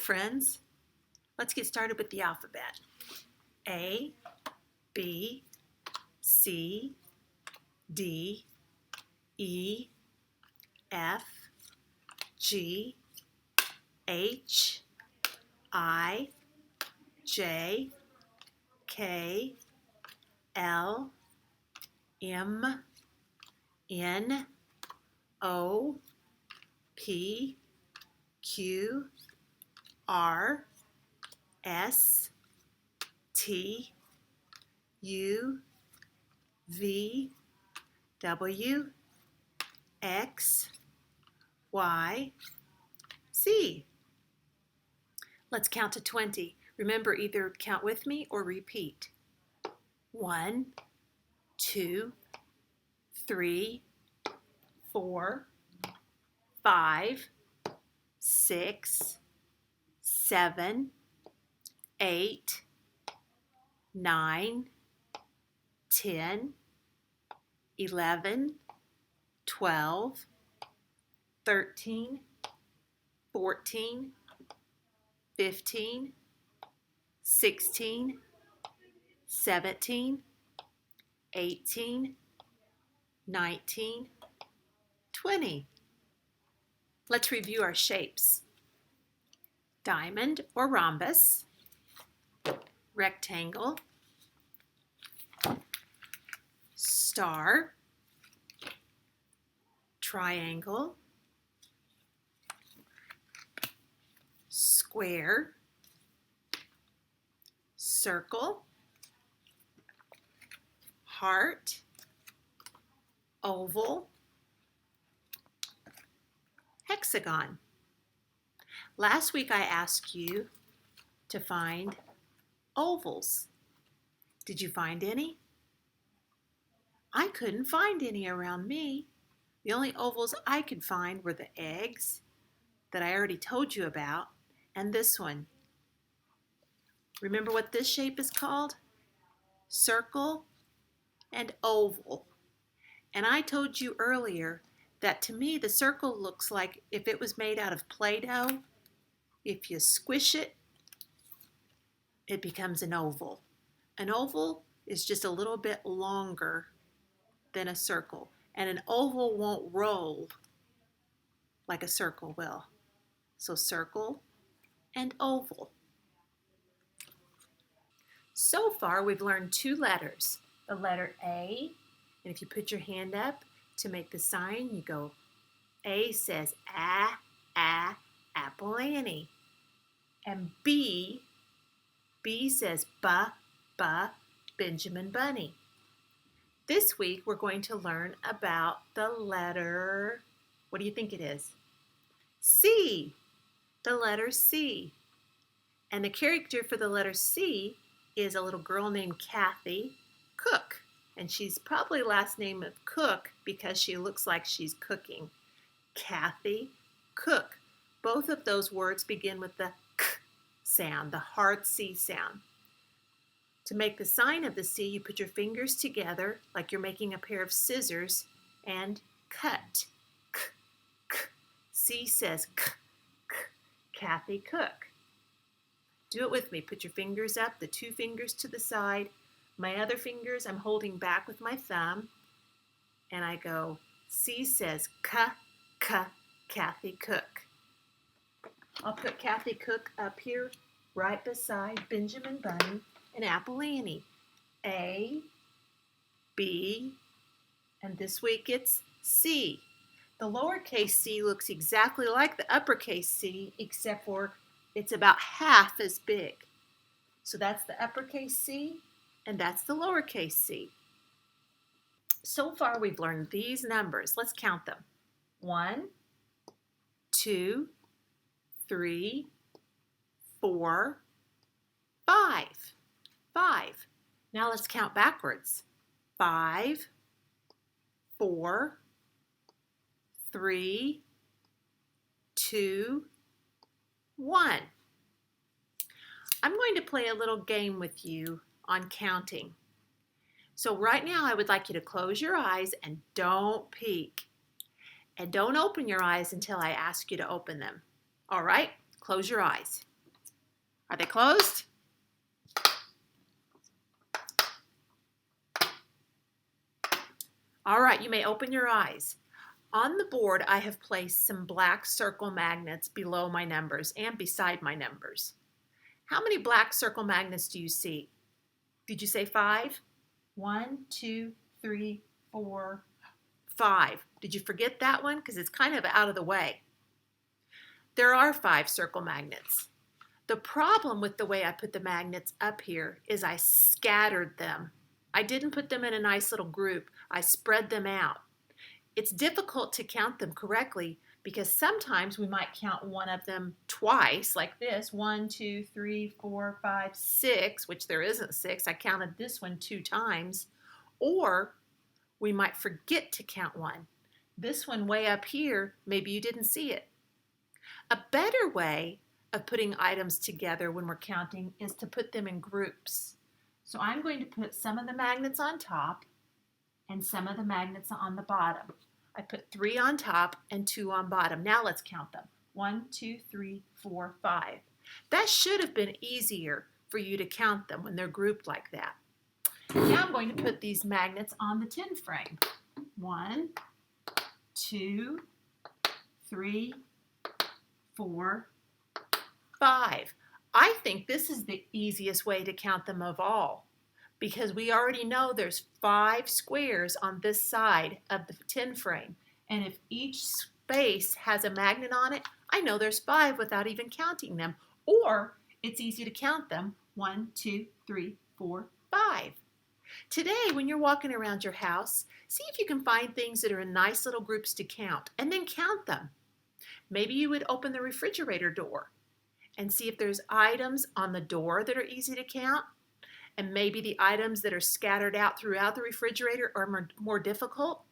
friends. Let's get started with the alphabet. A, B, C, D, E, F, G, H, I, J, K, L, M, N, O, P, Q, R, S, T, U, V, W, X, Y, Z. Let's count to 20. Remember, either count with me or repeat. 1, 2, 3, 4, 5, 6, 7, 8, 9, 10, 11, 12, 13, 14, 15, 16, 17, 18, 19, 20. Let's review our shapes. Diamond or rhombus, rectangle, star, triangle, square, circle, heart, oval, hexagon. Last week I asked you to find ovals. Did you find any? I couldn't find any around me. The only ovals I could find were the eggs that I already told you about, and this one. Remember what this shape is called? Circle and oval. And I told you earlier that to me the circle looks like if it was made out of Play-Doh. If you squish it, it becomes an oval. An oval is just a little bit longer than a circle, and an oval won't roll like a circle will. So circle and oval. So far we've learned 2 letters. The letter A, and if you put your hand up to make the sign, you go, A says Apple Annie. And B says Benjamin Bunny. This week we're going to learn about the letter, what do you think it is? C, the letter C. And the character for the letter C is a little girl named Kathy Cook. And she's probably last name of Cook because she looks like she's cooking. Kathy Cook. Both of those words begin with the K sound, the hard C sound. To make the sign of the C, you put your fingers together like you're making a pair of scissors and cut. K, K. C says K, K, Kathy Cook. Do it with me. Put your fingers up, the 2 fingers to the side. My other fingers I'm holding back with my thumb. And I go, C says K, K, Kathy Cook. I'll put Kathy Cook up here right beside Benjamin Bunny and Apple Annie. A, B, and this week it's C. The lowercase c looks exactly like the uppercase C, except for it's about half as big. So that's the uppercase C, and that's the lowercase c. So far we've learned these numbers. Let's count them. 1, 2, 3, 4, 5. 5. Now let's count backwards. 5, 4, 3, 2, 1. I'm going to play a little game with you on counting. So right now I would like you to close your eyes and don't peek. And don't open your eyes until I ask you to open them. All right? Close your eyes. Are they closed? All right, you may open your eyes. On the board, I have placed some black circle magnets below my numbers and beside my numbers. How many black circle magnets do you see? Did you say 5? 1, 2, 3, 4, 5. Did you forget that one? Because it's kind of out of the way. There are 5 circle magnets. The problem with the way I put the magnets up here is I scattered them. I didn't put them in a nice little group. I spread them out. It's difficult to count them correctly because sometimes we might count one of them twice, like this, 1, 2, 3, 4, 5, 6, which there isn't 6. I counted this one 2 times. Or we might forget to count one. This one way up here, maybe you didn't see it. A better way of putting items together when we're counting is to put them in groups. So I'm going to put some of the magnets on top and some of the magnets on the bottom. I put 3 on top and 2 on bottom. Now let's count them. 1, 2, 3, 4, 5. That should have been easier for you to count them when they're grouped like that. Now I'm going to put these magnets on the tin frame. 1, 2, 3, 4, 5. I think this is the easiest way to count them of all because we already know there's 5 squares on this side of the tin frame. And if each space has a magnet on it, I know there's 5 without even counting them. Or it's easy to count them. 1, 2, 3, 4, 5. Today, when you're walking around your house, see if you can find things that are in nice little groups to count and then count them. Maybe you would open the refrigerator door and see if there's items on the door that are easy to count, and maybe the items that are scattered out throughout the refrigerator are more difficult.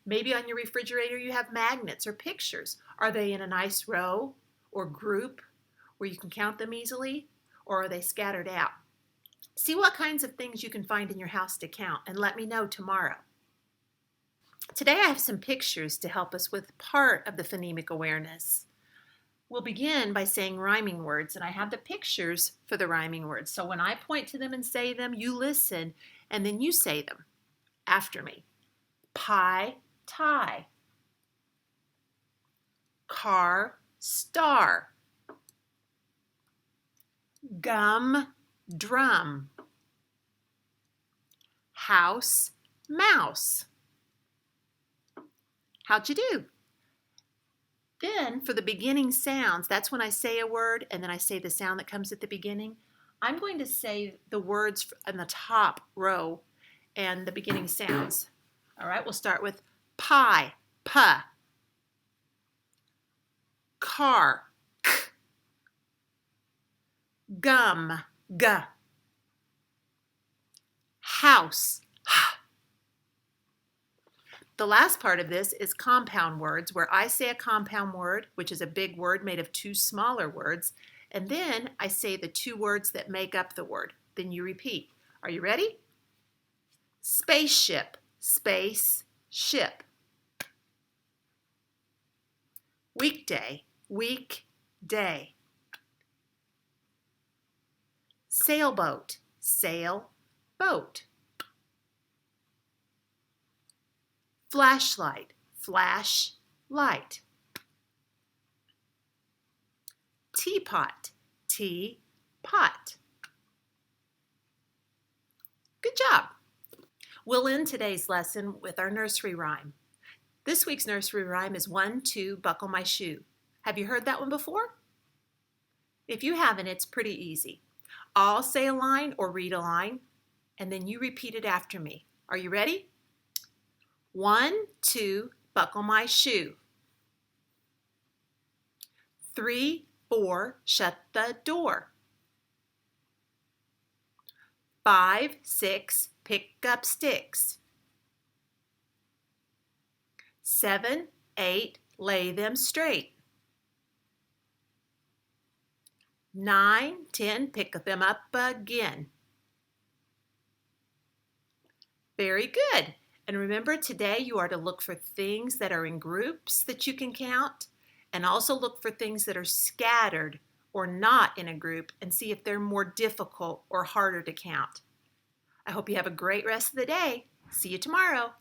Maybe on your refrigerator you have magnets or pictures. Are they in a nice row or group where you can count them easily, or are they scattered out? See what kinds of things you can find in your house to count and let me know tomorrow. Today I have some pictures to help us with part of the phonemic awareness. We'll begin by saying rhyming words, and I have the pictures for the rhyming words. So when I point to them and say them, you listen, and then you say them after me. Pie, tie. Car, star. Gum, drum. House, mouse. How'd you do? Then for the beginning sounds, that's when I say a word and then I say the sound that comes at the beginning. I'm going to say the words in the top row and the beginning sounds. All right, we'll start with pie, p. Car, k. Gum, g. House, h. The last part of this is compound words, where I say a compound word, which is a big word made of 2 smaller words, and then I say the 2 words that make up the word. Then you repeat. Are you ready? Spaceship, space, ship. Weekday, week, day. Sailboat, sail, boat. Flashlight, flash, light. Teapot, tea, pot. Good job. We'll end today's lesson with our nursery rhyme. This week's nursery rhyme is 1, 2, buckle my shoe. Have you heard that one before? If you haven't, it's pretty easy. I'll say a line or read a line, and then you repeat it after me. Are you ready? 1, 2, buckle my shoe. 3, 4, shut the door. 5, 6, pick up sticks. 7, 8, lay them straight. 9, 10, pick them up again. Very good. And remember, today you are to look for things that are in groups that you can count, and also look for things that are scattered or not in a group and see if they're more difficult or harder to count. I hope you have a great rest of the day. See you tomorrow.